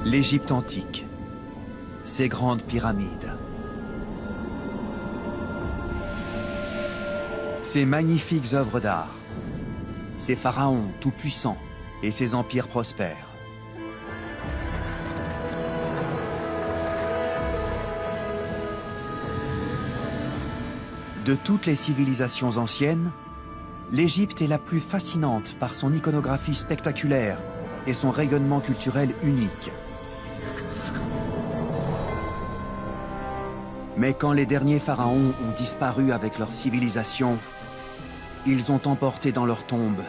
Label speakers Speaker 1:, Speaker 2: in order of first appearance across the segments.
Speaker 1: L'Égypte antique, ses grandes pyramides, ses magnifiques œuvres d'art, ses pharaons tout-puissants et ses empires prospères. De toutes les civilisations anciennes, l'Égypte est la plus fascinante par son iconographie spectaculaire et son rayonnement culturel unique. Mais quand les derniers pharaons ont disparu avec leur civilisation, ils ont emporté dans leur tombe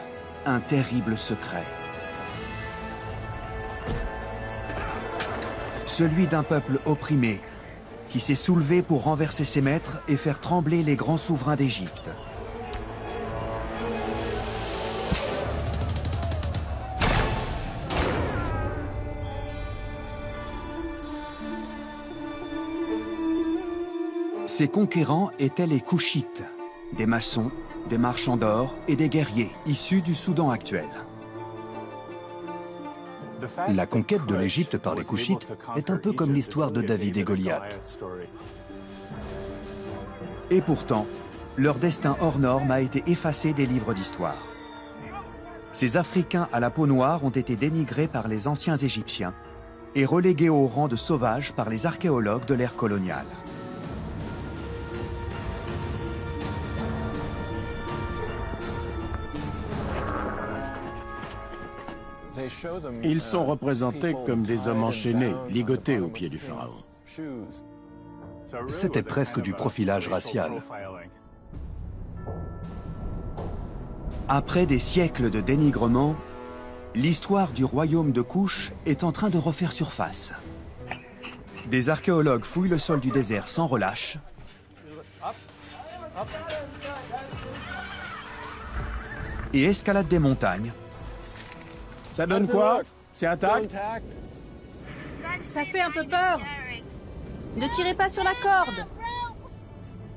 Speaker 1: un terrible secret. Celui d'un peuple opprimé qui s'est soulevé pour renverser ses maîtres et faire trembler les grands souverains d'Égypte. Ces conquérants étaient les Koushites, des maçons, des marchands d'or et des guerriers issus du Soudan actuel.
Speaker 2: La conquête de l'Égypte par les Koushites est un peu comme l'histoire de David et Goliath.
Speaker 1: Et pourtant, leur destin hors norme a été effacé des livres d'histoire. Ces Africains à la peau noire ont été dénigrés par les anciens Égyptiens et relégués au rang de sauvages par les archéologues de l'ère coloniale.
Speaker 3: Ils sont représentés comme des hommes enchaînés, ligotés aux pieds du pharaon.
Speaker 2: C'était presque du profilage racial.
Speaker 1: Après des siècles de dénigrement, l'histoire du royaume de Kouch est en train de refaire surface. Des archéologues fouillent le sol du désert sans relâche. Et escaladent des montagnes.
Speaker 3: Ça donne quoi? C'est intact?
Speaker 4: Ça fait un peu peur. Ne tirez pas sur la corde.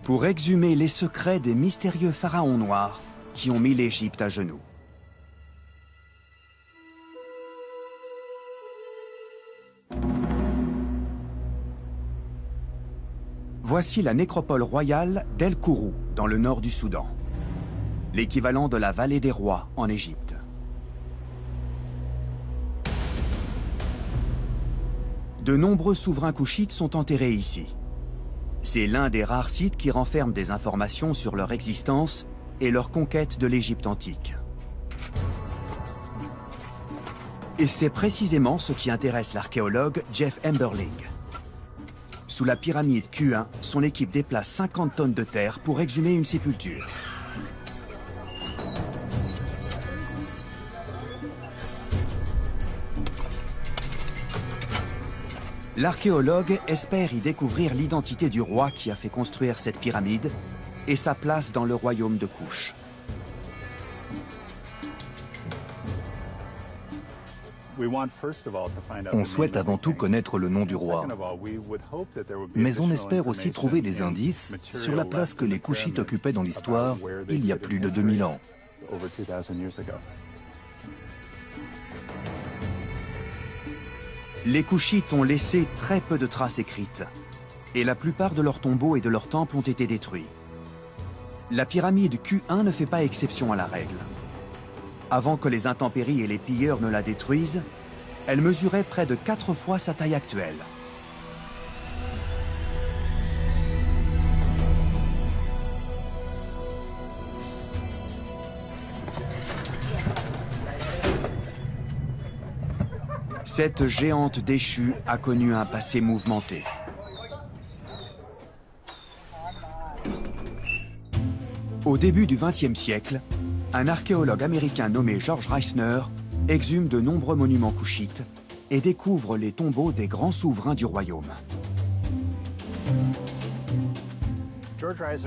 Speaker 1: Pour exhumer les secrets des mystérieux pharaons noirs qui ont mis l'Égypte à genoux. Voici la nécropole royale d'El Kourou, dans le nord du Soudan. L'équivalent de la vallée des rois en Égypte. De nombreux souverains koushites sont enterrés ici. C'est l'un des rares sites qui renferment des informations sur leur existence et leur conquête de l'Égypte antique. Et c'est précisément ce qui intéresse l'archéologue Jeff Emberling. Sous la pyramide Q1, son équipe déplace 50 tonnes de terre pour exhumer une sépulture. L'archéologue espère y découvrir l'identité du roi qui a fait construire cette pyramide et sa place dans le royaume de Kouch.
Speaker 2: On souhaite avant tout connaître le nom du roi. Mais on espère aussi trouver des indices sur la place que les Koushites occupaient dans l'histoire il y a plus de 2000 ans.
Speaker 1: Les Koushites ont laissé très peu de traces écrites, et la plupart de leurs tombeaux et de leurs temples ont été détruits. La pyramide Q1 ne fait pas exception à la règle. Avant que les intempéries et les pilleurs ne la détruisent, elle mesurait près de 4 fois sa taille actuelle. Cette géante déchue a connu un passé mouvementé. Au début du XXe siècle, un archéologue américain nommé George Reisner exhume de nombreux monuments koushites et découvre les tombeaux des grands souverains du royaume.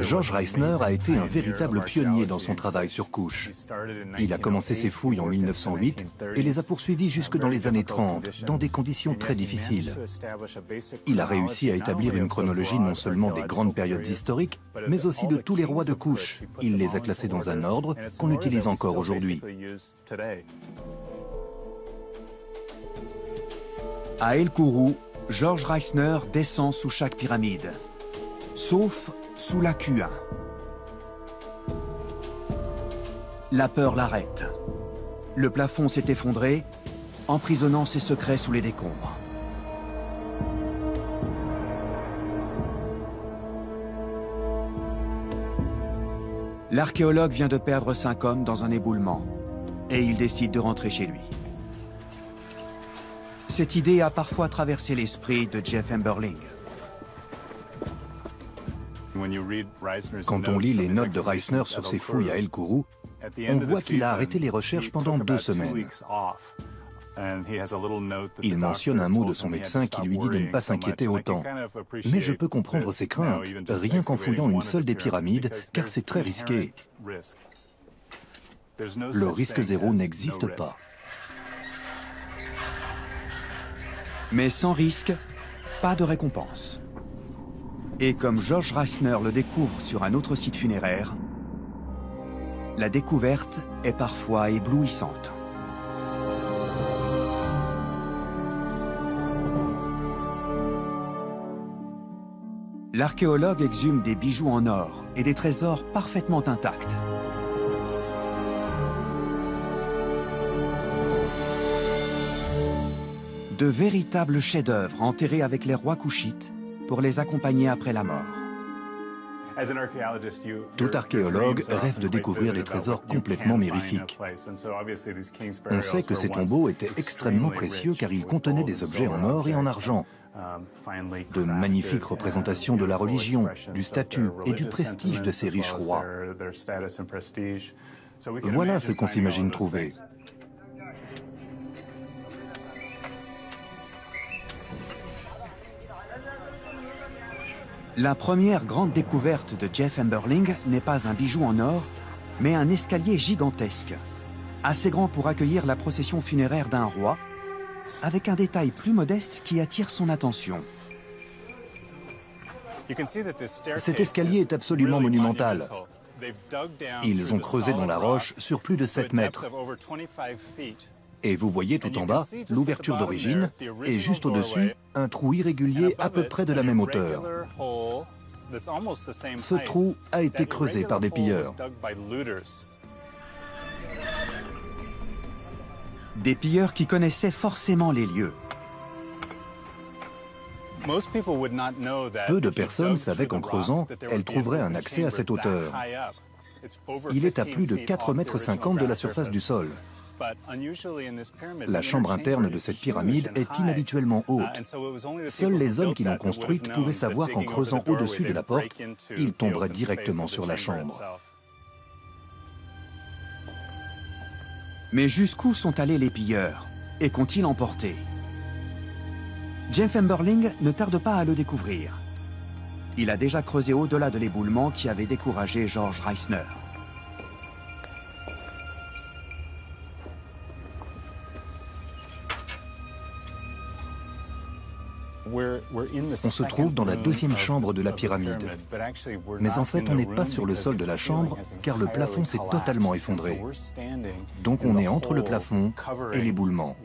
Speaker 2: George Reisner a été un véritable pionnier dans son travail sur Kouch. Il a commencé ses fouilles en 1908 et les a poursuivies jusque dans les années 30, dans des conditions très difficiles. Il a réussi à établir une chronologie non seulement des grandes périodes historiques, mais aussi de tous les rois de Kouch. Il les a classés dans un ordre qu'on utilise encore aujourd'hui.
Speaker 1: À El Kourou, George Reisner descend sous chaque pyramide, sauf sous la Q1. La peur l'arrête. Le plafond s'est effondré, emprisonnant ses secrets sous les décombres. L'archéologue vient de perdre 5 hommes dans un éboulement, et il décide de rentrer chez lui. Cette idée a parfois traversé l'esprit de Jeff Emberling.
Speaker 2: Quand on lit les notes de Reisner sur ses fouilles à El Kourou, on voit qu'il a arrêté les recherches pendant 2 semaines. Il mentionne un mot de son médecin qui lui dit de ne pas s'inquiéter autant. Mais je peux comprendre ses craintes, rien qu'en fouillant une seule des pyramides, car c'est très risqué. Le risque zéro n'existe pas.
Speaker 1: Mais sans risque, pas de récompense. Et comme George Reisner le découvre sur un autre site funéraire, la découverte est parfois éblouissante. L'archéologue exhume des bijoux en or et des trésors parfaitement intacts. De véritables chefs-d'œuvre enterrés avec les rois couchites pour les accompagner après la mort.
Speaker 2: Tout archéologue rêve de découvrir des trésors complètement mirifiques. On sait que ces tombeaux étaient extrêmement précieux car ils contenaient des objets en or et en argent. De magnifiques représentations de la religion, du statut et du prestige de ces riches rois. Voilà ce qu'on s'imagine trouver.
Speaker 1: La première grande découverte de Jeff Emberling n'est pas un bijou en or, mais un escalier gigantesque, assez grand pour accueillir la procession funéraire d'un roi, avec un détail plus modeste qui attire son attention.
Speaker 2: Cet escalier est absolument monumental. Ils ont creusé dans la roche sur plus de 7 mètres. Et vous voyez tout en bas l'ouverture d'origine et juste au-dessus, un trou irrégulier à peu près de la même hauteur. Ce trou a été creusé par des pilleurs.
Speaker 1: Des pilleurs qui connaissaient forcément les lieux.
Speaker 2: Peu de personnes savaient qu'en creusant, elles trouveraient un accès à cette hauteur. Il est à plus de 4,50 m de la surface du sol. La chambre interne de cette pyramide est inhabituellement haute. Seuls les hommes qui l'ont construite pouvaient savoir qu'en creusant au-dessus de la porte, ils tomberaient directement sur la chambre.
Speaker 1: Mais jusqu'où sont allés les pilleurs? Et qu'ont-ils emporté? Jeff Emberling ne tarde pas à le découvrir. Il a déjà creusé au-delà de l'éboulement qui avait découragé George Reisner.
Speaker 2: On se trouve dans la 2e chambre de la pyramide. Mais en fait, on n'est pas sur le sol de la chambre, car le plafond s'est totalement effondré. Donc on est entre le plafond et l'éboulement.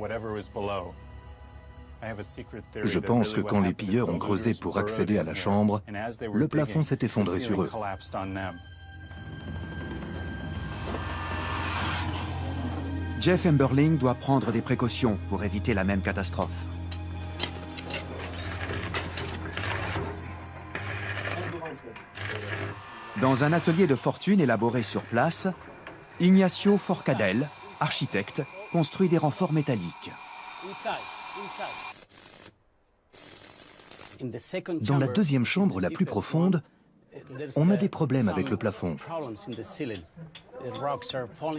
Speaker 2: Je pense que quand les pilleurs ont creusé pour accéder à la chambre, le plafond s'est effondré sur eux.
Speaker 1: Jeff Emberling doit prendre des précautions pour éviter la même catastrophe. Dans un atelier de fortune élaboré sur place, Ignacio Forcadell, architecte, construit des renforts métalliques.
Speaker 2: Dans la 2e chambre la plus profonde, on a des problèmes avec le plafond.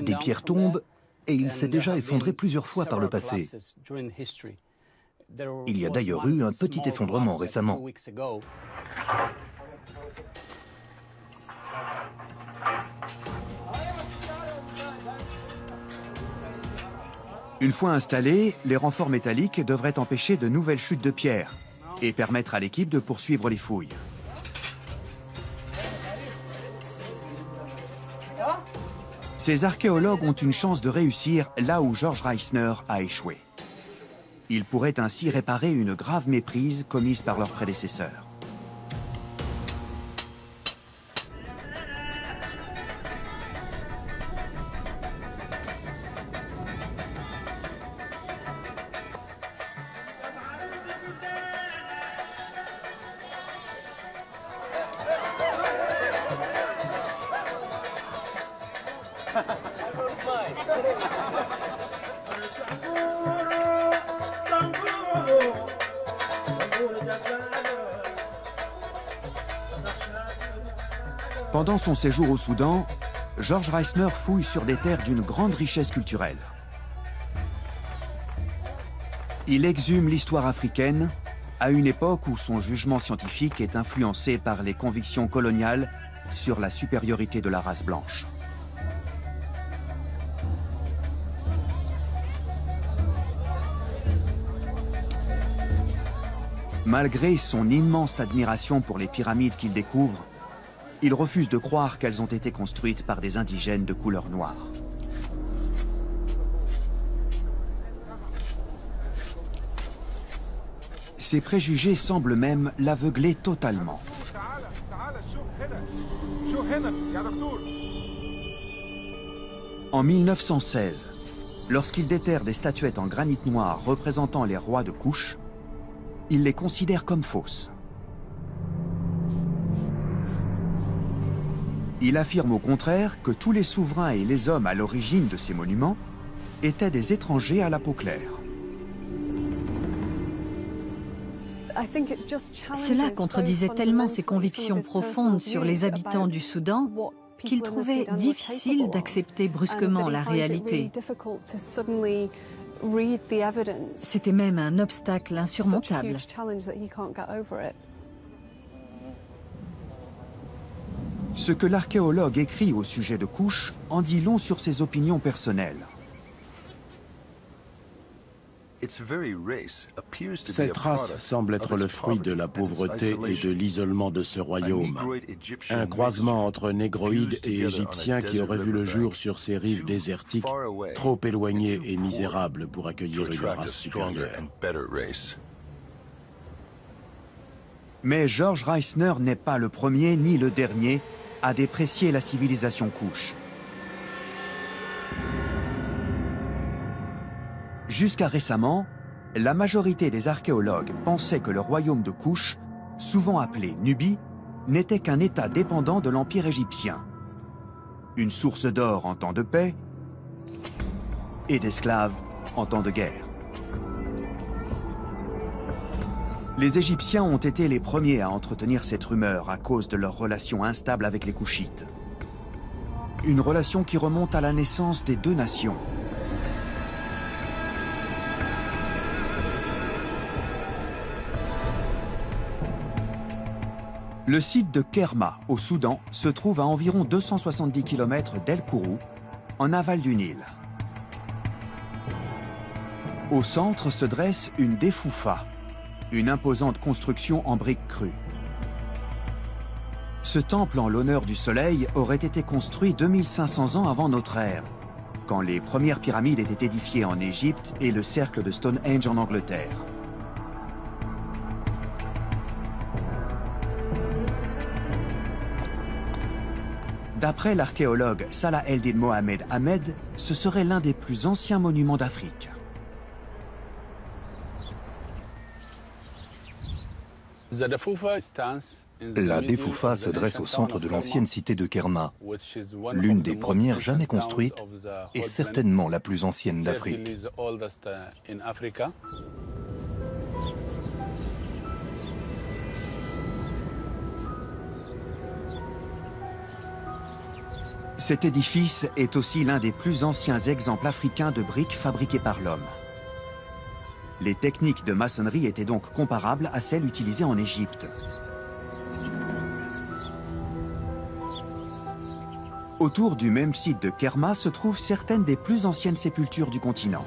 Speaker 2: Des pierres tombent et il s'est déjà effondré plusieurs fois par le passé. Il y a d'ailleurs eu un petit effondrement récemment.
Speaker 1: Une fois installés, les renforts métalliques devraient empêcher de nouvelles chutes de pierre et permettre à l'équipe de poursuivre les fouilles. Ces archéologues ont une chance de réussir là où George Reisner a échoué. Ils pourraient ainsi réparer une grave méprise commise par leurs prédécesseurs. Pendant son séjour au Soudan, George Reisner fouille sur des terres d'une grande richesse culturelle. Il exhume l'histoire africaine à une époque où son jugement scientifique est influencé par les convictions coloniales sur la supériorité de la race blanche. Malgré son immense admiration pour les pyramides qu'il découvre, il refuse de croire qu'elles ont été construites par des indigènes de couleur noire. Ses préjugés semblent même l'aveugler totalement. En 1916, lorsqu'il déterre des statuettes en granit noir représentant les rois de Kouch, il les considère comme fausses. Il affirme au contraire que tous les souverains et les hommes à l'origine de ces monuments étaient des étrangers à la peau claire.
Speaker 5: Cela contredisait tellement ses convictions profondes sur les habitants du Soudan qu'il trouvait difficile d'accepter brusquement la réalité. C'était même un obstacle insurmontable.
Speaker 1: Ce que l'archéologue écrit au sujet de Kouch en dit long sur ses opinions personnelles.
Speaker 3: Cette race semble être le fruit de la pauvreté et de l'isolement de ce royaume. Un croisement entre négroïdes et égyptiens qui aurait vu le jour sur ces rives désertiques, trop éloignées et misérables pour accueillir une race supérieure.
Speaker 1: Mais George Reisner n'est pas le premier ni le dernier à déprécier la civilisation Kouch. Jusqu'à récemment, la majorité des archéologues pensaient que le royaume de Kouch, souvent appelé Nubie, n'était qu'un État dépendant de l'Empire égyptien. Une source d'or en temps de paix et d'esclaves en temps de guerre. Les Égyptiens ont été les premiers à entretenir cette rumeur à cause de leur relation instable avec les Kouchites. Une relation qui remonte à la naissance des deux nations. Le site de Kerma, au Soudan, se trouve à environ 270 km d'El Kourou, en aval du Nil. Au centre se dresse une défoufa, une imposante construction en briques crues. Ce temple en l'honneur du soleil aurait été construit 2500 ans avant notre ère, quand les premières pyramides étaient édifiées en Égypte et le cercle de Stonehenge en Angleterre. D'après l'archéologue Salah el-Din Mohamed Ahmed, ce serait l'un des plus anciens monuments d'Afrique.
Speaker 2: La défoufa se dresse au centre de l'ancienne cité de Kerma, l'une des premières jamais construites et certainement la plus ancienne d'Afrique.
Speaker 1: Cet édifice est aussi l'un des plus anciens exemples africains de briques fabriquées par l'homme. Les techniques de maçonnerie étaient donc comparables à celles utilisées en Égypte. Autour du même site de Kerma se trouvent certaines des plus anciennes sépultures du continent.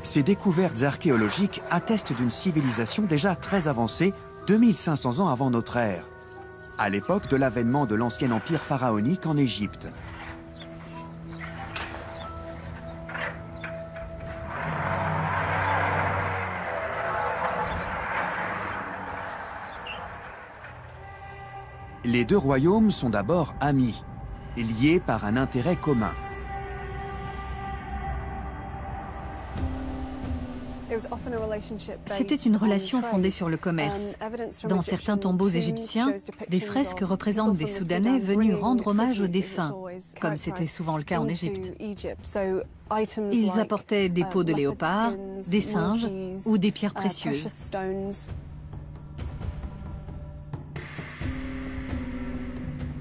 Speaker 1: Ces découvertes archéologiques attestent d'une civilisation déjà très avancée, 2500 ans avant notre ère, à l'époque de l'avènement de l'ancien empire pharaonique en Égypte. Les deux royaumes sont d'abord amis, liés par un intérêt commun.
Speaker 5: C'était une relation fondée sur le commerce. Dans certains tombeaux égyptiens, des fresques représentent des Soudanais venus rendre hommage aux défunts, comme c'était souvent le cas en Égypte. Ils apportaient des peaux de léopard, des singes ou des pierres précieuses.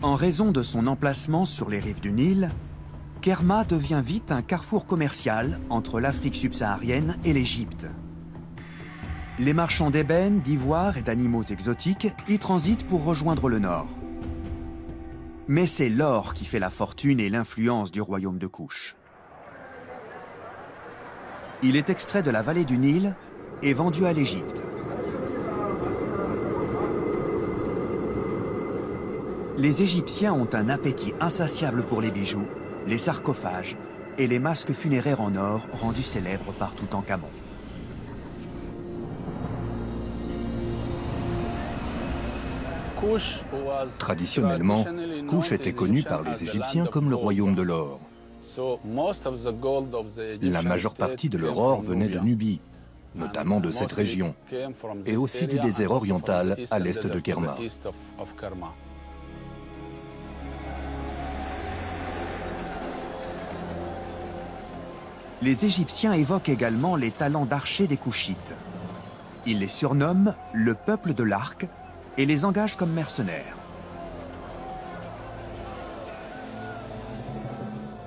Speaker 1: En raison de son emplacement sur les rives du Nil, Kerma devient vite un carrefour commercial entre l'Afrique subsaharienne et l'Égypte. Les marchands d'ébène, d'ivoire et d'animaux exotiques y transitent pour rejoindre le nord. Mais c'est l'or qui fait la fortune et l'influence du royaume de Kouch. Il est extrait de la vallée du Nil et vendu à l'Égypte. Les Égyptiens ont un appétit insatiable pour les bijoux, les sarcophages et les masques funéraires en or rendus célèbres par Toutankhamon.
Speaker 2: Traditionnellement, Kouch était connu par les Égyptiens comme le royaume de l'or. La majeure partie de leur or venait de Nubie, notamment de cette région, et aussi du désert oriental à l'est de Kerma.
Speaker 1: Les Égyptiens évoquent également les talents d'archers des Kouchites. Ils les surnomment le peuple de l'arc et les engagent comme mercenaires.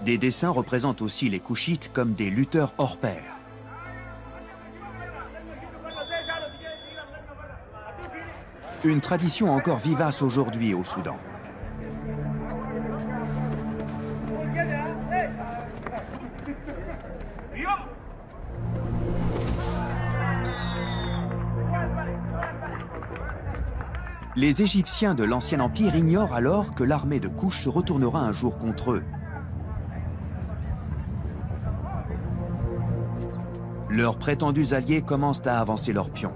Speaker 1: Des dessins représentent aussi les Kouchites comme des lutteurs hors pair. Une tradition encore vivace aujourd'hui au Soudan. Les Égyptiens de l'Ancien Empire ignorent alors que l'armée de Kouch se retournera un jour contre eux. Leurs prétendus alliés commencent à avancer leurs pions.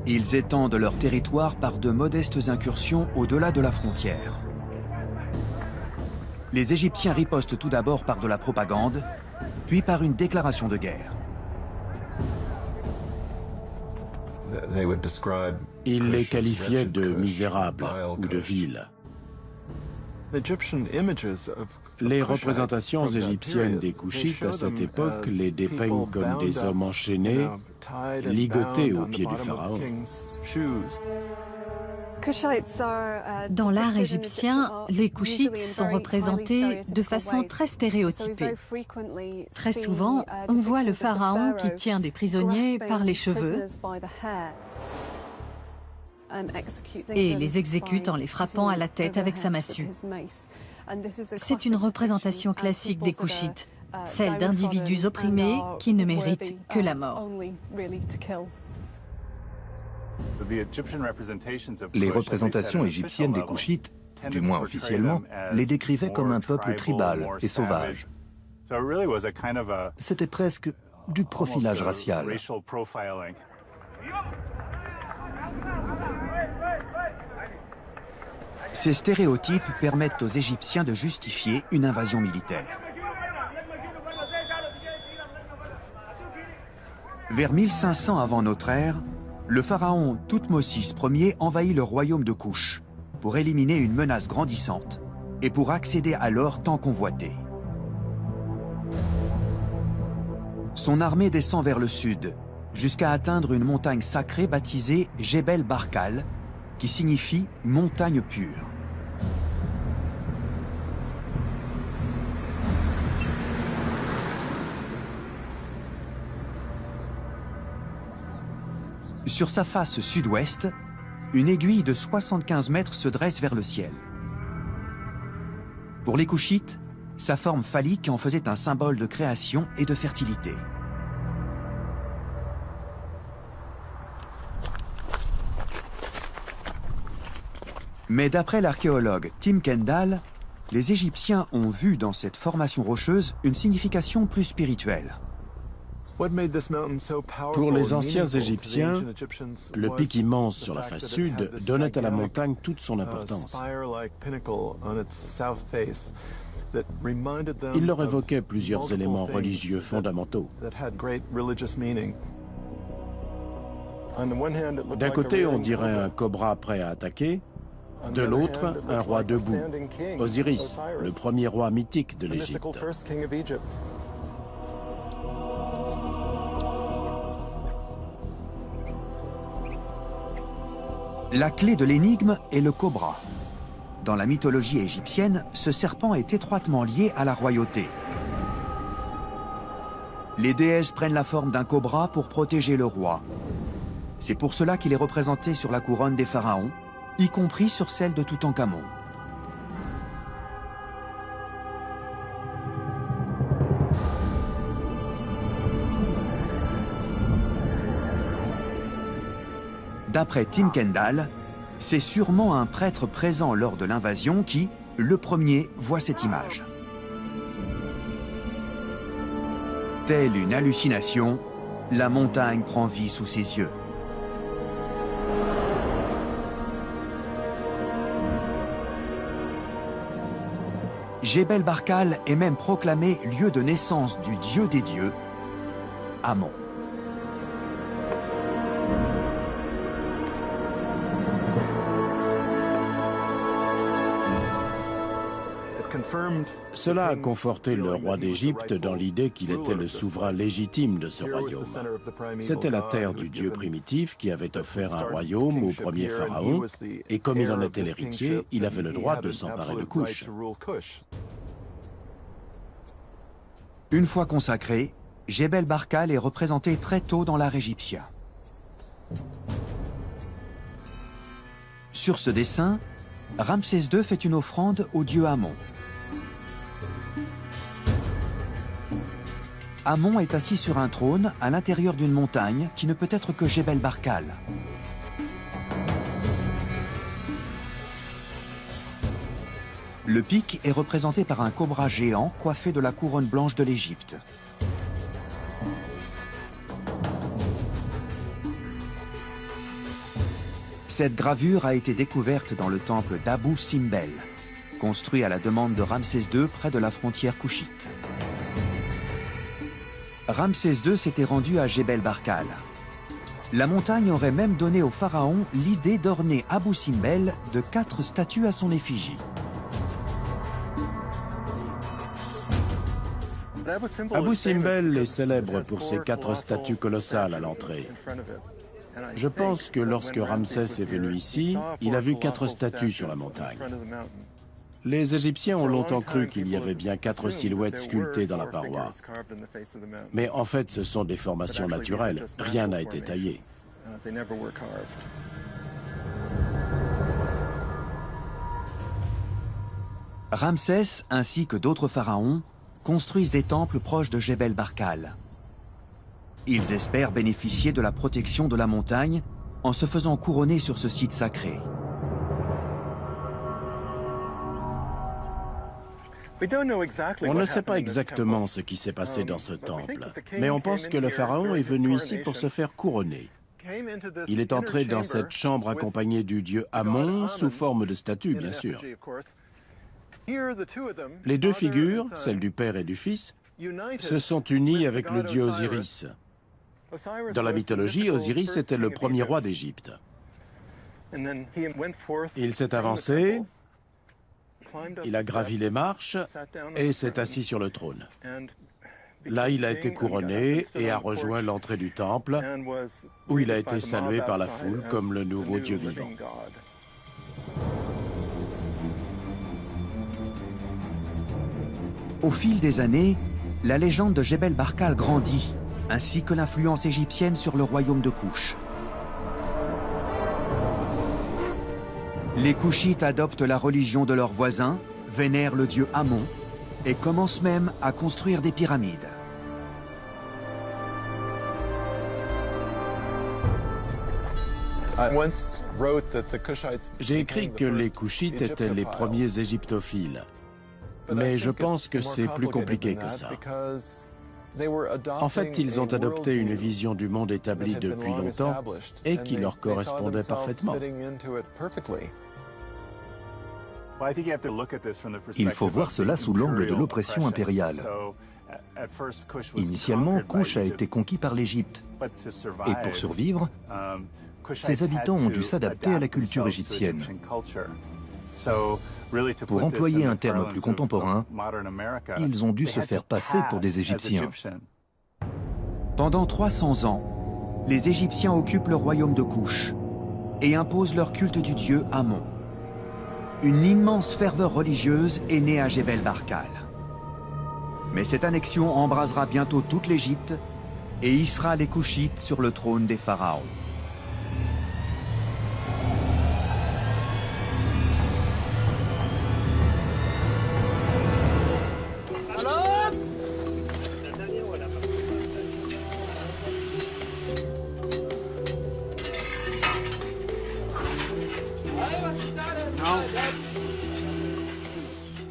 Speaker 1: Ils étendent leur territoire par de modestes incursions au-delà de la frontière. Les Égyptiens ripostent tout d'abord par de la propagande, puis par une déclaration de guerre.
Speaker 3: Ils les qualifiaient de misérables ou de vils. Les représentations égyptiennes des Kouchites à cette époque les dépeignent comme des hommes enchaînés, ligotés aux pieds du pharaon.
Speaker 5: Dans l'art égyptien, les Kouchites sont représentés de façon très stéréotypée. Très souvent, on voit le pharaon qui tient des prisonniers par les cheveux et les exécute en les frappant à la tête avec sa massue. C'est une représentation classique des Kouchites, celle d'individus opprimés qui ne méritent que la mort.
Speaker 2: Les représentations égyptiennes des Kouchites, du moins officiellement, les décrivaient comme un peuple tribal et sauvage. C'était presque du profilage racial.
Speaker 1: Ces stéréotypes permettent aux Égyptiens de justifier une invasion militaire. Vers 1500 avant notre ère, le pharaon Thoutmôsis Ier envahit le royaume de Kouch pour éliminer une menace grandissante et pour accéder à l'or tant convoité. Son armée descend vers le sud, jusqu'à atteindre une montagne sacrée baptisée Jebel Barkal, qui signifie « montagne pure ». Sur sa face sud-ouest, une aiguille de 75 mètres se dresse vers le ciel. Pour les Kouchites, sa forme phallique en faisait un symbole de création et de fertilité. Mais d'après l'archéologue Tim Kendall, les Égyptiens ont vu dans cette formation rocheuse une signification plus spirituelle.
Speaker 3: Pour les anciens Égyptiens, le pic immense sur la face sud donnait à la montagne toute son importance. Il leur évoquait plusieurs éléments religieux fondamentaux. D'un côté, on dirait un cobra prêt à attaquer, de l'autre, un roi debout, Osiris, le premier roi mythique de l'Égypte.
Speaker 1: La clé de l'énigme est le cobra. Dans la mythologie égyptienne, ce serpent est étroitement lié à la royauté. Les déesses prennent la forme d'un cobra pour protéger le roi. C'est pour cela qu'il est représenté sur la couronne des pharaons, y compris sur celle de Toutankhamon. D'après Tim Kendall, c'est sûrement un prêtre présent lors de l'invasion qui, le premier, voit cette image. Telle une hallucination, la montagne prend vie sous ses yeux. Jebel Barkal est même proclamé lieu de naissance du dieu des dieux, Amon.
Speaker 3: Cela a conforté le roi d'Égypte dans l'idée qu'il était le souverain légitime de ce royaume. C'était la terre du dieu primitif qui avait offert un royaume au premier pharaon, et comme il en était l'héritier, il avait le droit de s'emparer de Couche.
Speaker 1: Une fois consacré, Jebel Barkal est représenté très tôt dans l'art égyptien. Sur ce dessin, Ramsès II fait une offrande au dieu Amon. Amon est assis sur un trône à l'intérieur d'une montagne qui ne peut être que Jebel Barkal. Le pic est représenté par un cobra géant coiffé de la couronne blanche de l'Égypte. Cette gravure a été découverte dans le temple d'Abou Simbel, construit à la demande de Ramsès II près de la frontière couchite. Ramsès II s'était rendu à Jebel Barkal. La montagne aurait même donné au pharaon l'idée d'orner Abou Simbel de 4 statues à son effigie.
Speaker 3: Abou Simbel est célèbre pour ses 4 statues colossales à l'entrée. Je pense que lorsque Ramsès est venu ici, il a vu 4 statues sur la montagne. Les Égyptiens ont longtemps cru qu'il y avait bien 4 silhouettes sculptées dans la paroi. Mais en fait, ce sont des formations naturelles. Rien n'a été taillé.
Speaker 1: Ramsès, ainsi que d'autres pharaons, construisent des temples proches de Jebel Barkal. Ils espèrent bénéficier de la protection de la montagne en se faisant couronner sur ce site sacré.
Speaker 3: On ne sait pas exactement ce qui s'est passé dans ce temple, mais on pense que le pharaon est venu ici pour se faire couronner. Il est entré dans cette chambre accompagné du dieu Amon, sous forme de statue, bien sûr. Les 2 figures, celle du père et du fils, se sont unies avec le dieu Osiris. Dans la mythologie, Osiris était le premier roi d'Égypte. Il s'est avancé, il a gravi les marches et s'est assis sur le trône. Là, il a été couronné et a rejoint l'entrée du temple, où il a été salué par la foule comme le nouveau Dieu vivant.
Speaker 1: Au fil des années, la légende de Jebel Barkal grandit, ainsi que l'influence égyptienne sur le royaume de Couche. Les Couchites adoptent la religion de leurs voisins, vénèrent le dieu Amon et commencent même à construire des pyramides.
Speaker 3: J'ai écrit que les Couchites étaient les premiers égyptophiles, mais je pense que c'est plus compliqué que ça. En fait, ils ont adopté une vision du monde établie depuis longtemps et qui leur correspondait parfaitement.
Speaker 2: Il faut voir cela sous l'angle de l'oppression impériale. Initialement, Kush a été conquis par l'Égypte. Et pour survivre, ses habitants ont dû s'adapter à la culture égyptienne. Pour employer un terme plus contemporain, ils ont dû se faire passer pour des Égyptiens.
Speaker 1: Pendant 300 ans, les Égyptiens occupent le royaume de Kush et imposent leur culte du dieu Amon. Une immense ferveur religieuse est née à Jebel Barkal. Mais cette annexion embrasera bientôt toute l'Égypte et hissera les Kushites sur le trône des pharaons.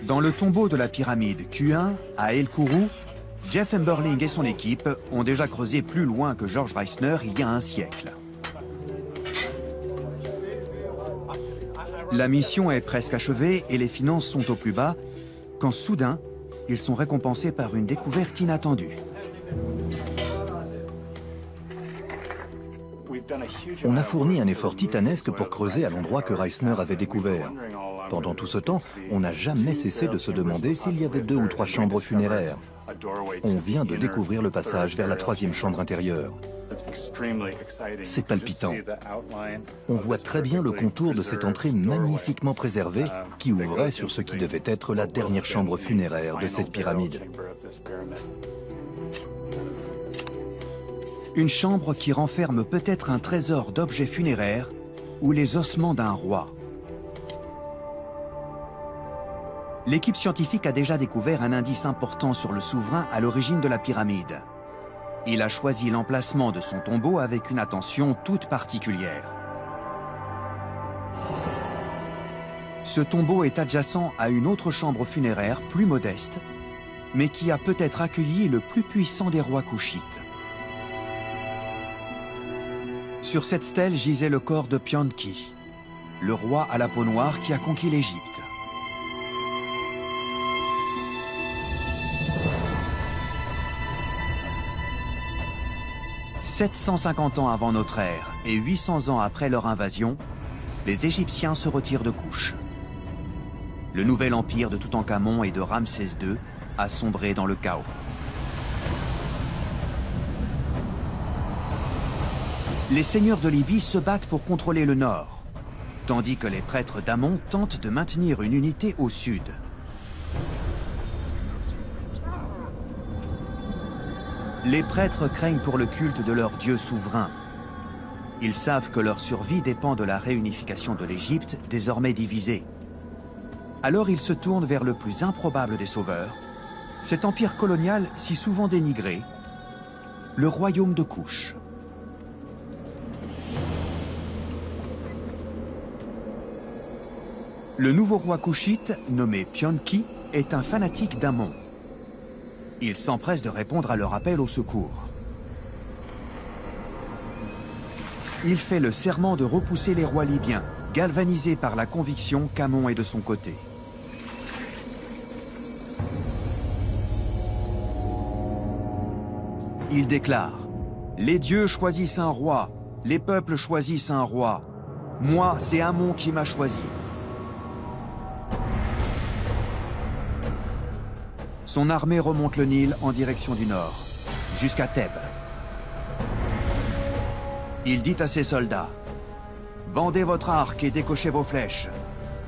Speaker 1: Dans le tombeau de la pyramide Q1 à El Kourou, Jeff Emberling et son équipe ont déjà creusé plus loin que George Reisner il y a un siècle. La mission est presque achevée et les finances sont au plus bas, quand soudain, ils sont récompensés par une découverte inattendue.
Speaker 2: On a fourni un effort titanesque pour creuser à l'endroit que Reisner avait découvert. Pendant tout ce temps, on n'a jamais cessé de se demander s'il y avait 2 ou 3 chambres funéraires. On vient de découvrir le passage vers la 3e chambre intérieure. C'est palpitant. On voit très bien le contour de cette entrée magnifiquement préservée qui ouvrait sur ce qui devait être la dernière chambre funéraire de cette pyramide.
Speaker 1: Une chambre qui renferme peut-être un trésor d'objets funéraires ou les ossements d'un roi. L'équipe scientifique a déjà découvert un indice important sur le souverain à l'origine de la pyramide. Il a choisi l'emplacement de son tombeau avec une attention toute particulière. Ce tombeau est adjacent à une autre chambre funéraire plus modeste, mais qui a peut-être accueilli le plus puissant des rois kushites. Sur cette stèle gisait le corps de Pianki, le roi à la peau noire qui a conquis l'Égypte. « 750 ans avant notre ère et 800 ans après leur invasion, les Égyptiens se retirent de Kush. Le nouvel empire de Toutankhamon et de Ramsès II a sombré dans le chaos. Les seigneurs de Libye se battent pour contrôler le nord, tandis que les prêtres d'Amon tentent de maintenir une unité au sud. Les prêtres craignent pour le culte de leur dieu souverain. Ils savent que leur survie dépend de la réunification de l'Égypte, désormais divisée. Alors ils se tournent vers le plus improbable des sauveurs, cet empire colonial si souvent dénigré, le royaume de Kush. Le nouveau roi kushite, nommé Pianki, est un fanatique d'Amon. Il s'empresse de répondre à leur appel au secours. Il fait le serment de repousser les rois libyens, galvanisé par la conviction qu'Amon est de son côté. Il déclare « Les dieux choisissent un roi, les peuples choisissent un roi. Moi, c'est Amon qui m'a choisi. » Son armée remonte le Nil en direction du nord, jusqu'à Thèbes. Il dit à ses soldats, « Bandez votre arc et décochez vos flèches,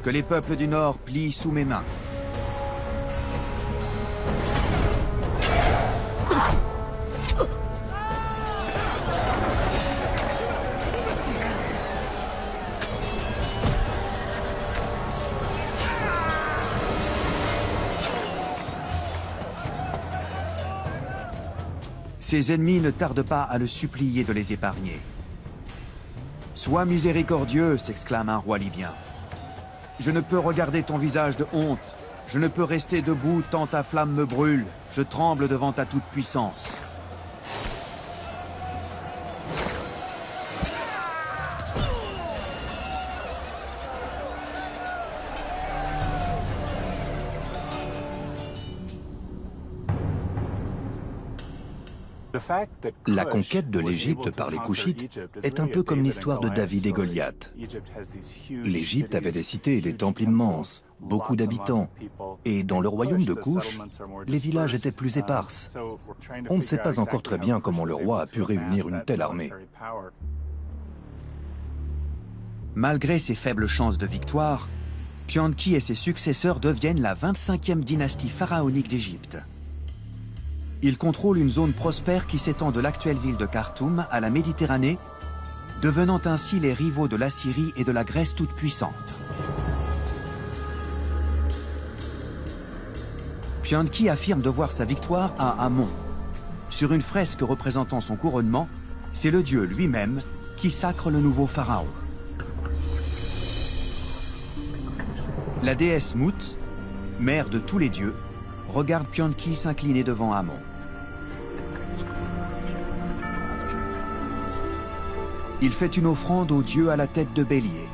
Speaker 1: que les peuples du nord plient sous mes mains. » Ses ennemis ne tardent pas à le supplier de les épargner. « Sois miséricordieux !» s'exclame un roi libyen. « Je ne peux regarder ton visage de honte Je ne peux rester debout tant ta flamme me brûle. Je tremble devant ta toute-puissance.
Speaker 2: La conquête de l'Égypte par les Couchites est un peu comme l'histoire de David et Goliath. L'Égypte avait des cités et des temples immenses, beaucoup d'habitants, et dans le royaume de Couche, les villages étaient plus éparses. On ne sait pas encore très bien comment le roi a pu réunir une telle armée.
Speaker 1: Malgré ses faibles chances de victoire, Pianki et ses successeurs deviennent la 25e dynastie pharaonique d'Égypte. Ils contrôlent une zone prospère qui s'étend de l'actuelle ville de Khartoum à la Méditerranée, devenant ainsi les rivaux de l'Assyrie et de la Grèce toute puissante. Pianki affirme devoir sa victoire à Amon. Sur une fresque représentant son couronnement, c'est le dieu lui-même qui sacre le nouveau pharaon. La déesse Mout, mère de tous les dieux, regarde Pianki s'incliner devant Amon. Il fait une offrande au dieu à la tête de bélier.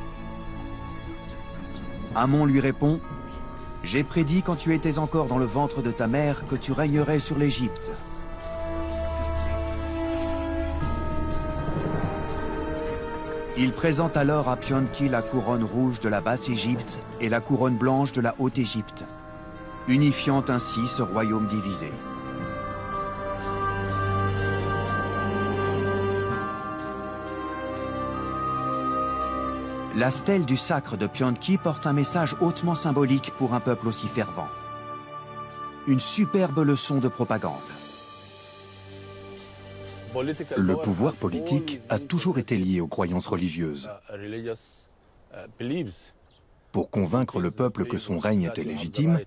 Speaker 1: Amon lui répond « J'ai prédit quand tu étais encore dans le ventre de ta mère que tu régnerais sur l'Égypte. » Il présente alors à Pianki la couronne rouge de la Basse-Égypte et la couronne blanche de la Haute-Égypte, unifiant ainsi ce royaume divisé. La stèle du sacre de Pianki porte un message hautement symbolique pour un peuple aussi fervent. Une superbe leçon de propagande.
Speaker 2: Le pouvoir politique a toujours été lié aux croyances religieuses. Pour convaincre le peuple que son règne était légitime,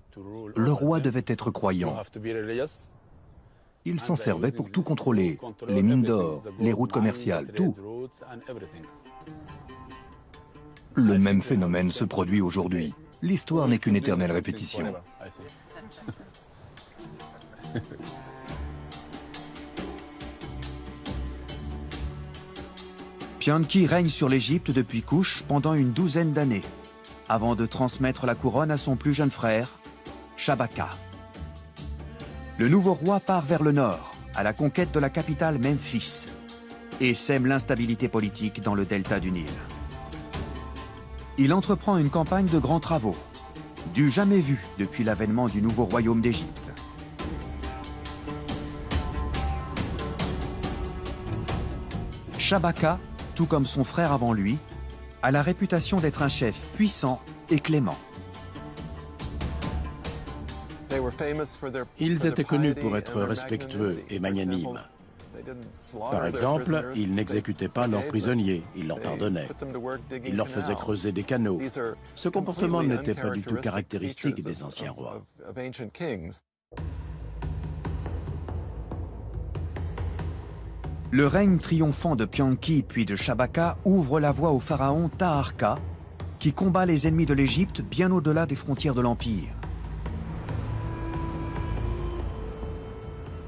Speaker 2: le roi devait être croyant. Il s'en servait pour tout contrôler, les mines d'or, les routes commerciales, tout. Le même phénomène se produit aujourd'hui. L'histoire n'est qu'une éternelle répétition.
Speaker 1: Pianki règne sur l'Égypte depuis Couche pendant une douzaine d'années, avant de transmettre la couronne à son plus jeune frère, Shabaka. Le nouveau roi part vers le nord, à la conquête de la capitale Memphis, et sème l'instabilité politique dans le delta du Nil. Il entreprend une campagne de grands travaux, du jamais vu depuis l'avènement du nouveau royaume d'Égypte. Shabaka, tout comme son frère avant lui, a la réputation d'être un chef puissant et clément.
Speaker 3: Ils étaient connus pour être respectueux et magnanimes. Par exemple, ils n'exécutaient pas leurs prisonniers, ils leur pardonnaient. Ils leur faisaient creuser des canaux. Ce comportement n'était pas du tout caractéristique des anciens rois.
Speaker 1: Le règne triomphant de Pianki puis de Shabaka ouvre la voie au pharaon Taharqa, qui combat les ennemis de l'Égypte bien au-delà des frontières de l'Empire.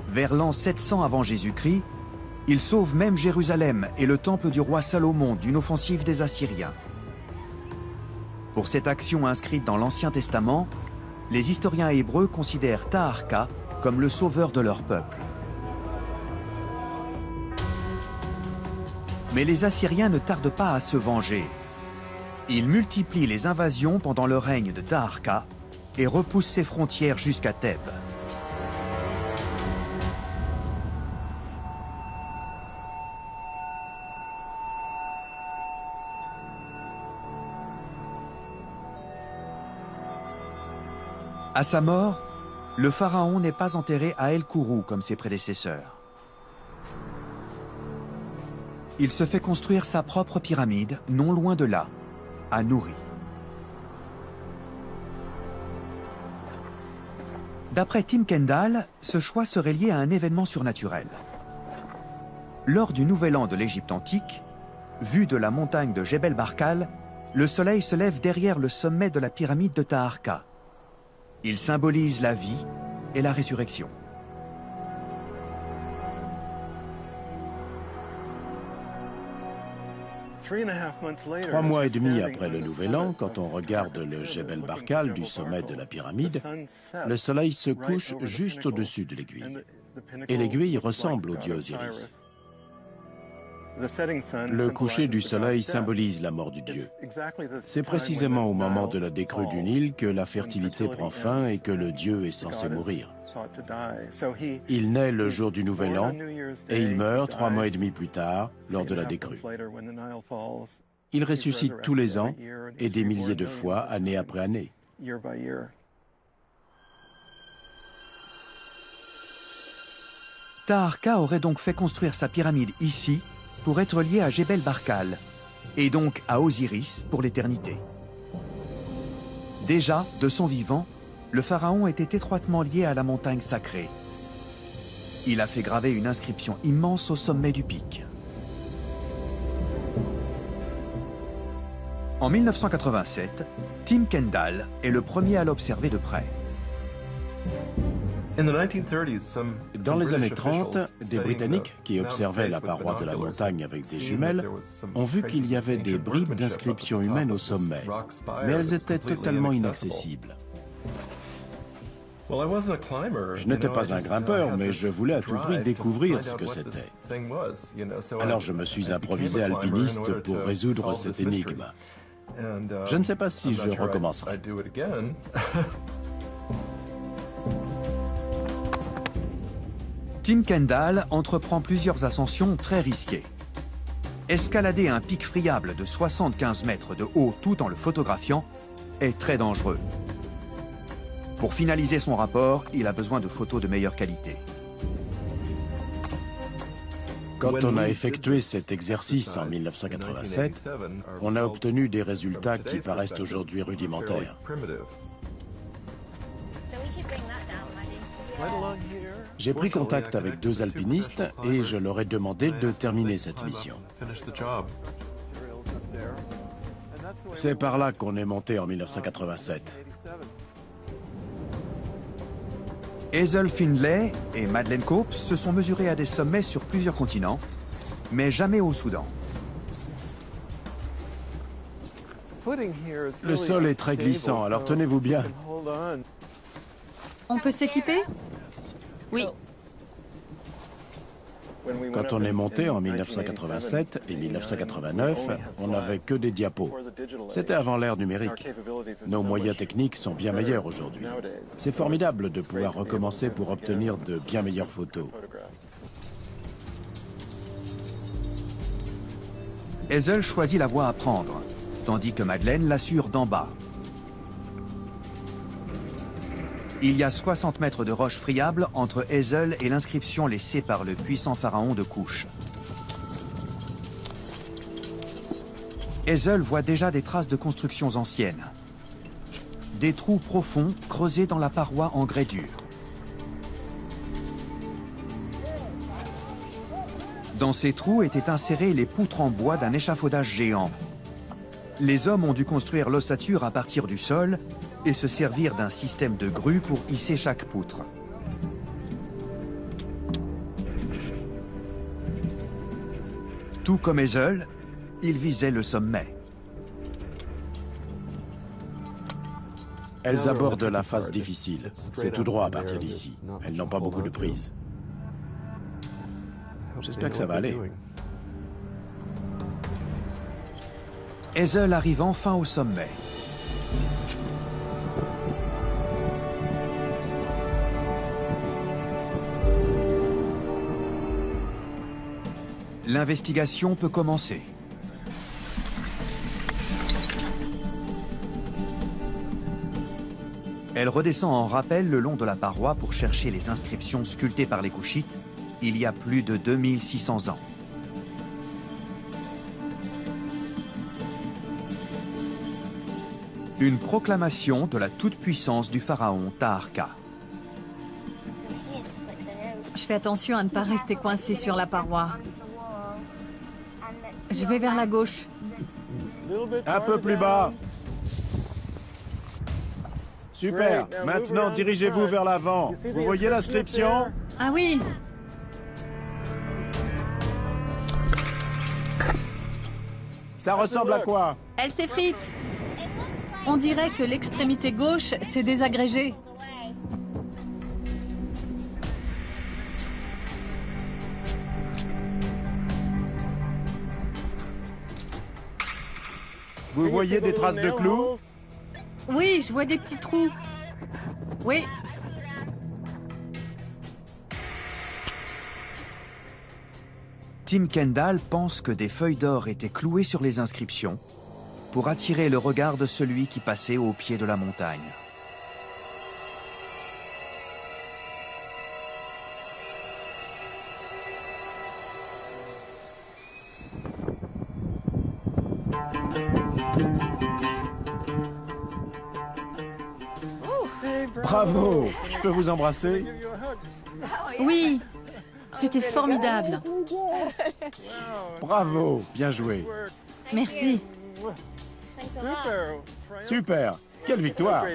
Speaker 1: Vers l'an 700 avant Jésus-Christ, il sauve même Jérusalem et le temple du roi Salomon d'une offensive des Assyriens. Pour cette action inscrite dans l'Ancien Testament, les historiens hébreux considèrent Taharqa comme le sauveur de leur peuple. Mais les Assyriens ne tardent pas à se venger. Ils multiplient les invasions pendant le règne de Taharqa et repoussent ses frontières jusqu'à Thèbes. À sa mort, le pharaon n'est pas enterré à El-Kourou comme ses prédécesseurs. Il se fait construire sa propre pyramide, non loin de là, à Nouri. D'après Tim Kendall, ce choix serait lié à un événement surnaturel. Lors du Nouvel An de l'Égypte antique, vu de la montagne de Jebel Barkal, le soleil se lève derrière le sommet de la pyramide de Taharqa. Il symbolise la vie et la résurrection.
Speaker 3: Trois mois et demi après le Nouvel An, quand on regarde le Jebel Barkal du sommet de la pyramide, le soleil se couche juste au-dessus de l'aiguille. Et l'aiguille ressemble au dieu Osiris. Le coucher du soleil symbolise la mort du dieu. C'est précisément au moment de la décrue du Nil que la fertilité prend fin et que le dieu est censé mourir. Il naît le jour du Nouvel An et il meurt 3 mois et demi plus tard, lors de la décrue. Il ressuscite tous les ans et des milliers de fois, année après année.
Speaker 1: Taharqa aurait donc fait construire sa pyramide ici pour être lié à Jebel Barkal, et donc à Osiris pour l'éternité. Déjà, de son vivant, le pharaon était étroitement lié à la montagne sacrée. Il a fait graver une inscription immense au sommet du pic. En 1987, Tim Kendall est le premier à l'observer de près.
Speaker 3: Dans les années 30, des Britanniques qui observaient la paroi de la montagne avec des jumelles ont vu qu'il y avait des bribes d'inscriptions humaines au sommet, mais elles étaient totalement inaccessibles. Je n'étais pas un grimpeur, mais je voulais à tout prix découvrir ce que c'était. Alors je me suis improvisé alpiniste pour résoudre cette énigme. Je ne sais pas si je recommencerai.
Speaker 1: Tim Kendall entreprend plusieurs ascensions très risquées. Escalader un pic friable de 75 mètres de haut tout en le photographiant est très dangereux. Pour finaliser son rapport, il a besoin de photos de meilleure qualité.
Speaker 3: Quand on a effectué cet exercice en 1987, on a obtenu des résultats qui paraissent aujourd'hui rudimentaires. J'ai pris contact avec 2 alpinistes et je leur ai demandé de terminer cette mission. C'est par là qu'on est monté en 1987.
Speaker 1: Hazel Findlay et Madeleine Cope se sont mesurés à des sommets sur plusieurs continents, mais jamais au Soudan.
Speaker 3: Le sol est très glissant, alors tenez-vous bien.
Speaker 4: On peut s'équiper? Oui.
Speaker 3: Quand on est monté en 1987 et 1989, on n'avait que des diapos. C'était avant l'ère numérique. Nos moyens techniques sont bien meilleurs aujourd'hui. C'est formidable de pouvoir recommencer pour obtenir de bien meilleures photos.
Speaker 1: Hazel choisit la voie à prendre, tandis que Madeleine l'assure d'en bas. Il y a 60 mètres de roches friables entre Hazel et l'inscription laissée par le puissant pharaon de Kouch. Hazel voit déjà des traces de constructions anciennes. Des trous profonds creusés dans la paroi en grès dur. Dans ces trous étaient insérées les poutres en bois d'un échafaudage géant. Les hommes ont dû construire l'ossature à partir du sol et se servir d'un système de grue pour hisser chaque poutre. Tout comme Hazel, ils visaient le sommet.
Speaker 3: Elles abordent la phase difficile. C'est tout droit à partir d'ici. Elles n'ont pas beaucoup de prise. J'espère que ça va aller.
Speaker 1: Hazel arrive enfin au sommet. L'investigation peut commencer. Elle redescend en rappel le long de la paroi pour chercher les inscriptions sculptées par les Kouchites il y a plus de 2600 ans. Une proclamation de la toute-puissance du pharaon Taharqa.
Speaker 5: Je fais attention à ne pas rester coincé sur la paroi. Je vais vers la gauche.
Speaker 3: Un peu plus bas. Super. Maintenant, dirigez-vous vers l'avant. Vous voyez l'inscription?
Speaker 5: Ah oui.
Speaker 3: Ça ressemble à quoi?
Speaker 4: Elle s'effrite.
Speaker 5: On dirait que l'extrémité gauche s'est désagrégée.
Speaker 3: Vous voyez des traces de clous?
Speaker 5: Oui, je vois des petits trous. Oui.
Speaker 1: Tim Kendall pense que des feuilles d'or étaient clouées sur les inscriptions pour attirer le regard de celui qui passait au pied de la montagne.
Speaker 3: Bravo! Je peux vous embrasser?
Speaker 5: Oui. C'était formidable.
Speaker 3: Bravo! Bien joué.
Speaker 5: Merci.
Speaker 3: Super! Quelle victoire!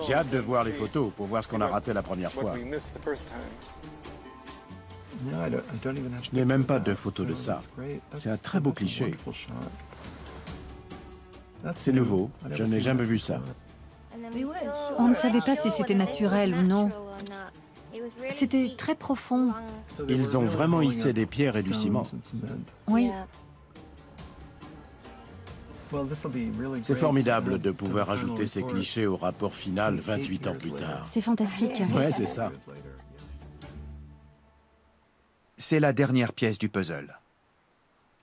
Speaker 3: J'ai hâte de voir les photos pour voir ce qu'on a raté la première fois. Je n'ai même pas de photos de ça. C'est un très beau cliché. C'est nouveau. Je n'ai jamais vu ça.
Speaker 5: On ne savait pas si c'était naturel ou non. C'était très profond.
Speaker 3: Ils ont vraiment hissé des pierres et du ciment.
Speaker 5: Oui.
Speaker 3: C'est formidable de pouvoir ajouter ces clichés au rapport final 28 ans plus tard.
Speaker 5: C'est fantastique.
Speaker 3: Ouais, c'est ça.
Speaker 1: C'est la dernière pièce du puzzle.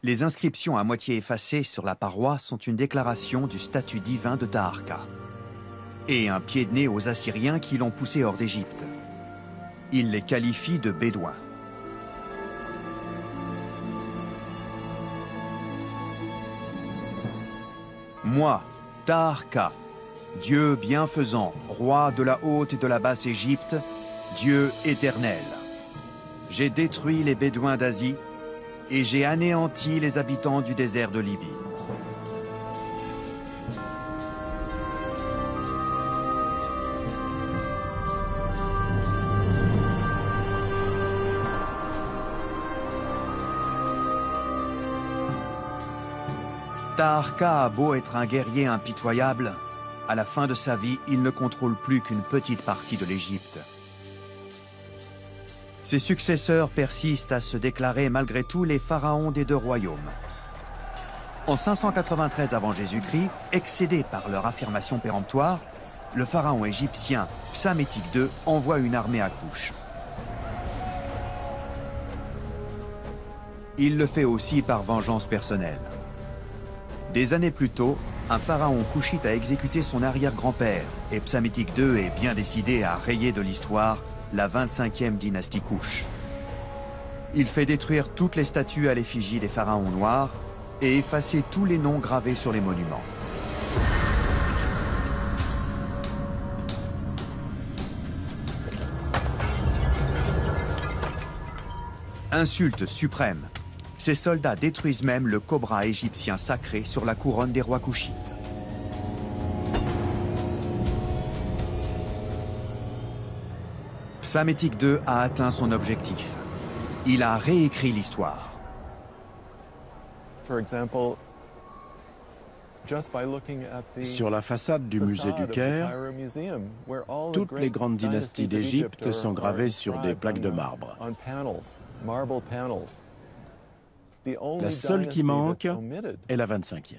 Speaker 1: Les inscriptions à moitié effacées sur la paroi sont une déclaration du statut divin de Taharqa et un pied de nez aux Assyriens qui l'ont poussé hors d'Égypte. Il les qualifie de bédouins. Moi, Taharqa, Dieu bienfaisant, roi de la haute et de la basse Égypte, Dieu éternel. J'ai détruit les Bédouins d'Asie et j'ai anéanti les habitants du désert de Libye. Taharqa a beau être un guerrier impitoyable, à la fin de sa vie, il ne contrôle plus qu'une petite partie de l'Égypte. Ses successeurs persistent à se déclarer malgré tout les pharaons des deux royaumes. En 593 avant Jésus-Christ, excédé par leur affirmation péremptoire, le pharaon égyptien Psamétique II envoie une armée à Couche. Il le fait aussi par vengeance personnelle. Des années plus tôt, un pharaon couchite a exécuté son arrière-grand-père et Psamétique II est bien décidé à rayer de l'histoire la 25e dynastie Couche. Il fait détruire toutes les statues à l'effigie des pharaons noirs et effacer tous les noms gravés sur les monuments. Insulte suprême. Ces soldats détruisent même le cobra égyptien sacré sur la couronne des rois couchites. Psamétique II a atteint son objectif. Il a réécrit l'histoire.
Speaker 3: Sur la façade du musée du Caire, toutes les grandes dynasties d'Égypte sont gravées sur des plaques de marbre. La seule qui manque est la 25e.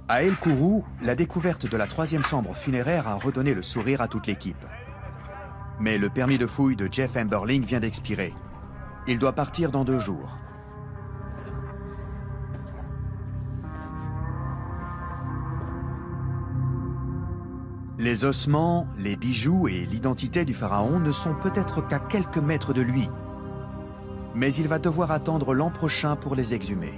Speaker 1: À El Kourou, la découverte de la troisième chambre funéraire a redonné le sourire à toute l'équipe. Mais le permis de fouille de Jeff Amberling vient d'expirer. Il doit partir dans 2 jours. Les ossements, les bijoux et l'identité du pharaon ne sont peut-être qu'à quelques mètres de lui. Mais il va devoir attendre l'an prochain pour les exhumer.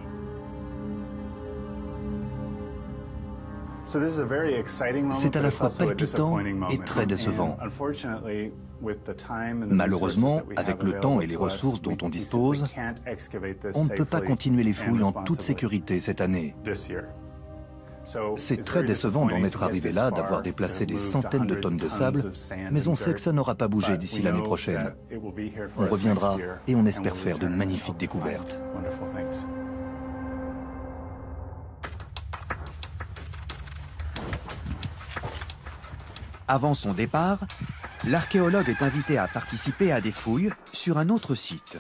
Speaker 2: C'est à la fois palpitant et très décevant. Malheureusement, avec le temps et les ressources dont on dispose, on ne peut pas continuer les fouilles en toute sécurité cette année. C'est très décevant d'en être arrivé là, d'avoir déplacé des centaines de tonnes de sable, mais on sait que ça n'aura pas bougé d'ici l'année prochaine. On reviendra et on espère faire de magnifiques découvertes.
Speaker 1: Avant son départ, l'archéologue est invité à participer à des fouilles sur un autre site.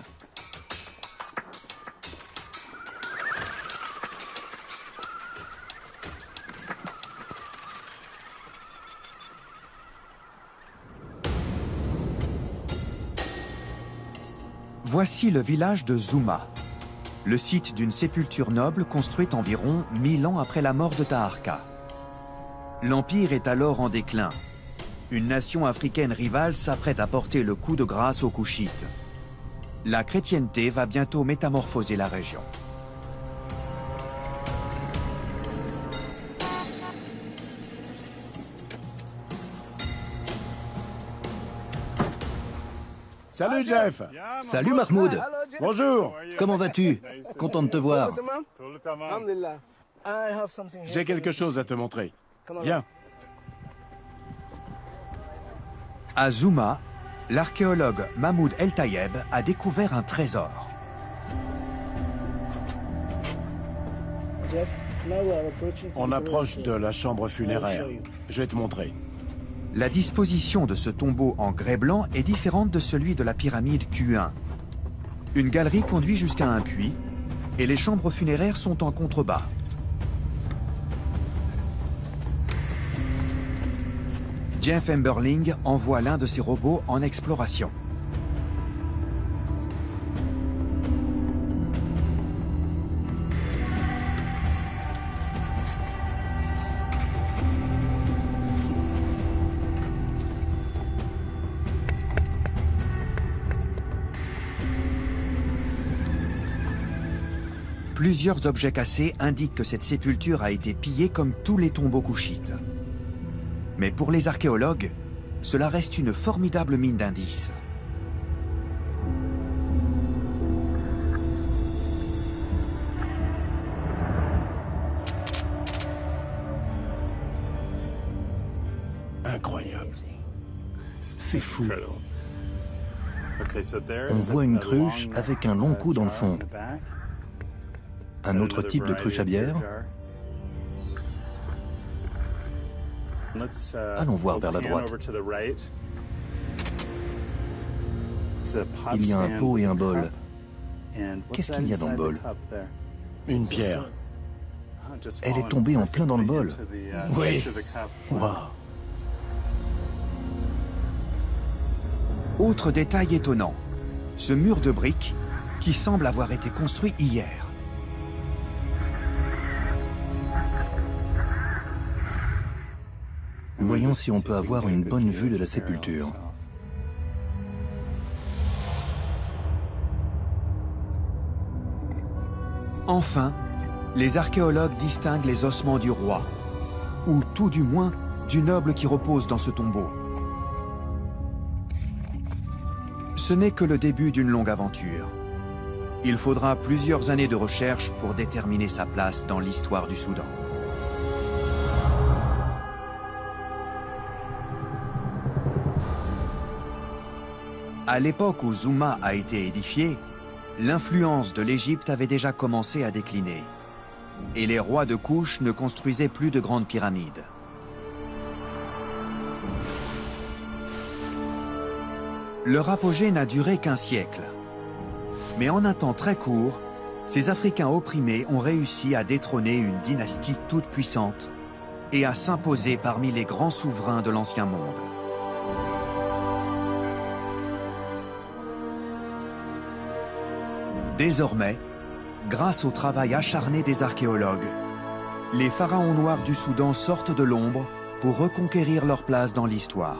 Speaker 1: Voici le village de Zouma, le site d'une sépulture noble construite environ 1000 ans après la mort de Taharqa. L'Empire est alors en déclin. Une nation africaine rivale s'apprête à porter le coup de grâce aux Koushites. La chrétienté va bientôt métamorphoser la région.
Speaker 3: Salut Jeff.
Speaker 2: Salut Mahmoud.
Speaker 3: Bonjour.
Speaker 2: Comment vas-tu? Content de te voir.
Speaker 3: J'ai quelque chose à te montrer. Viens.
Speaker 1: À Zouma, l'archéologue Mahmoud El Tayeb a découvert un trésor.
Speaker 3: On approche de la chambre funéraire. Je vais te montrer.
Speaker 1: La disposition de ce tombeau en grès blanc est différente de celui de la pyramide Q1. Une galerie conduit jusqu'à un puits et les chambres funéraires sont en contrebas. Jeff Emberling envoie l'un de ses robots en exploration. Plusieurs objets cassés indiquent que cette sépulture a été pillée comme tous les tombeaux koushites. Mais pour les archéologues, cela reste une formidable mine d'indices.
Speaker 3: Incroyable.
Speaker 2: C'est fou. On voit une cruche avec un long cou dans le fond. Un autre type de cruche à bière. Allons voir vers la droite. Il y a un pot et un bol. Qu'est-ce qu'il y a dans le bol?
Speaker 3: Une pierre.
Speaker 2: Elle est tombée en plein dans le bol.
Speaker 3: Oui.
Speaker 2: Waouh.
Speaker 1: Autre détail étonnant, ce mur de briques qui semble avoir été construit hier.
Speaker 2: Voyons si on peut avoir une bonne vue de la sépulture.
Speaker 1: Enfin, les archéologues distinguent les ossements du roi, ou tout du moins du noble qui repose dans ce tombeau. Ce n'est que le début d'une longue aventure. Il faudra plusieurs années de recherche pour déterminer sa place dans l'histoire du Soudan. À l'époque où Zouma a été édifié, l'influence de l'Égypte avait déjà commencé à décliner. Et les rois de Kouch ne construisaient plus de grandes pyramides. Leur apogée n'a duré qu'un siècle. Mais en un temps très court, ces Africains opprimés ont réussi à détrôner une dynastie toute puissante et à s'imposer parmi les grands souverains de l'Ancien Monde. Désormais, grâce au travail acharné des archéologues, les pharaons noirs du Soudan sortent de l'ombre pour reconquérir leur place dans l'histoire.